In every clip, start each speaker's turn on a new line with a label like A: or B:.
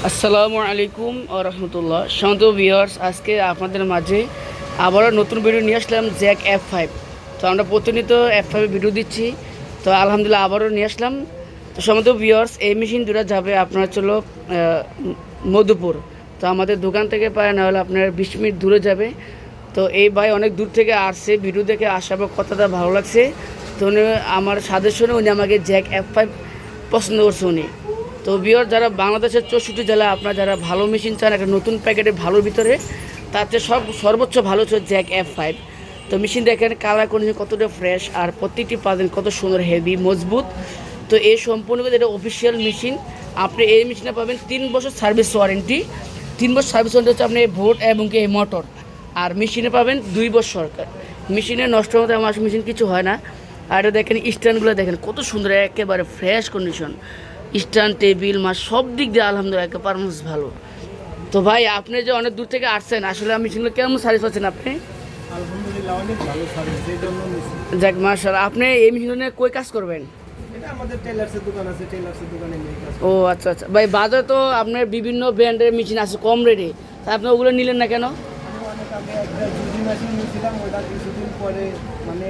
A: আসসালামু আলাইকুম ও রহমতুল্লাহ। শান্ত ভিউয়ার্স, আজকে আপনাদের মাঝে আবারও নতুন ভিডিও নিয়ে আসলাম জ্যাক F5। তো আমরা প্রতিনিয়ত F5 ভিডিও দিচ্ছি, তো আলহামদুলিল্লাহ আবারও নিয়ে আসলাম। তো শান্ত ভিউয়ার্স, এই মেশিন দুটো যাবে আপনার চলো মধুপুর। তো আমাদের দোকান থেকে প্রায় না হলে আপনার 20 মিনিট দূরে যাবে। তো এই ভাই অনেক দূর থেকে আসছে, ভিডিও দেখে আসার পর কথাটা ভালো লাগছে। তো উনি আমার সাজেশনে উনি আমাকে জ্যাক F5 পছন্দ করছে উনি। তো ভিউয়ার, যারা বাংলাদেশের 64 জেলা আপনারা যারা ভালো মেশিন চান একটা নতুন প্যাকেটে ভালোর ভিতরে, তাতে সর্বোচ্চ ভালো হচ্ছে জ্যাক F5। তো মেশিন দেখেন কালার কন্ডিশন কতটা ফ্রেশ, আর প্রত্যেকটি পাবেন কত সুন্দর হেভি মজবুত। তো এই সম্পূর্ণ যেটা অফিসিয়াল মেশিন, আপনি এই মেশিনে পাবেন 3 বছর সার্ভিস ওয়ারেন্টি। 3 বছর সার্ভিস ওয়ারেন্টি হচ্ছে আপনি ভোট এবং কি মোটর, আর মেশিনে পাবেন 2 বছর সরকার। মেশিনে নষ্ট হতে আমার মেশিন কিছু হয় না। আর এটা দেখেন স্ট্যান্ডগুলো দেখেন কত সুন্দর, একেবারে ফ্রেশ কন্ডিশন। স্ট্যান্ড টেবিল সব দিক দিয়ে আলহামদুলিল্লাহ একটা পারফরমেন্স ভালো। তো ভাই, আপনি যে অনেক দূর থেকে আসছেন, আসলে আমি মেশিনগুলো কেমন সার্ভিস পাচ্ছেন আপনি?
B: আলহামদুলিল্লাহ অনেক ভালো সার্ভিস, এই জন্য নিছি।
A: যাক মাশাআল্লাহ। আপনি এই মেশিন নিয়ে কই কাজ করবেন?
B: এটা আমাদের টেলার্সের দোকান আছে, টেলার্সের দোকানে নিয়ে কাজ
A: ও আচ্ছা আচ্ছা ভাই, বাজারে তো আপনার বিভিন্ন ব্র্যান্ডের মেশিন আছে কম রেটে, তা আপনি ওগুলো নিলেন না কেন?
B: আমি অনেক আগে একটা জুজি মেশিন নিয়েছিলাম, ওটা কিছুদিন পরে মানে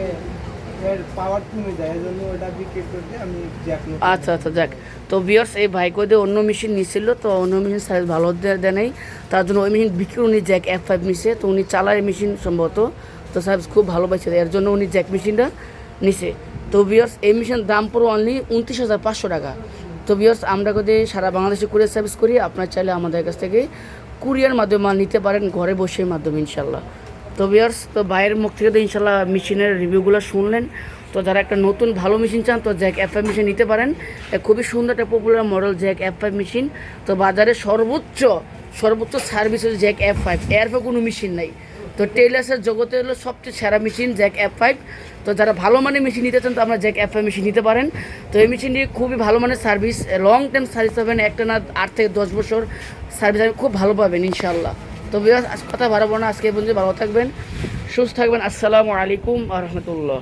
B: এর পাওয়ার কমে যায়, এই জন্য ওটা বিক্রি করতে আমি জ্যাক নিই।
A: আচ্ছা আচ্ছা, যাক। তো ভিউয়ার্স, এই ভাই কোদে অন্য মেশিন নিছিল, তো অন্য মেশিন সার্ভিস ভালো দেয় নাই, তার জন্য ওই মেশিন বিক্রি উনি জ্যাক F5 নিছে। তো উনি চালায় মেশিন সম্ভবত, তো সার্ভিস খুব ভালো পাইছে, এর জন্য উনি জ্যাক মেশিনটা নিছে। তো ভিউয়ার্স, এই মেশিনের দাম পুরো অনলি 29,500 টাকা। তো ভিউয়ার্স, আমরা কোদে সারা বাংলাদেশে কুরিয়ার সার্ভিস করি, আপনার চাইলে আমাদের কাছ থেকে কুরিয়ার মাধ্যমে মাল নিতে পারেন, ঘরে বসে মাধ্যমে ইনশাল্লাহ। তো ভিউয়ার্স, তো ভাইয়ের মুখ থেকে তো ইনশাল্লাহ মেশিনের রিভিউগুলো শুনলেন। তো যারা একটা নতুন ভালো মেশিন চান, তো জ্যাক F5 মেশিন নিতে পারেন। খুবই সুন্দর একটা popular model Jack F5 machine. তো বাজারে সর্বোচ্চ সর্বোচ্চ সার্ভিস হচ্ছে জ্যাক F5, এরপর কোনো মেশিন নাই। তো টেইলার্সের জগতে হলো সবচেয়ে সেরা মেশিন জ্যাক F5। তো যারা ভালো মানের মেশিন নিতে চান, তো আমরা জ্যাক F5 মেশিন নিতে পারেন। তো এই মেশিনটি খুবই ভালো মানের সার্ভিস, লং টাইম সার্ভিস পাবেন, একটা না 8 থেকে 10 বছর সার্ভিস খুব ভালো পাবেন ইনশাল্লাহ। তো ভিউয়ার্স, কথা বাড়াবো না, আজকে এই পর্যন্ত ভালো থাকবেন, সুস্থ থাকবেন। আসসালামু আলাইকুম ওয়া রাহমাতুল্লাহ।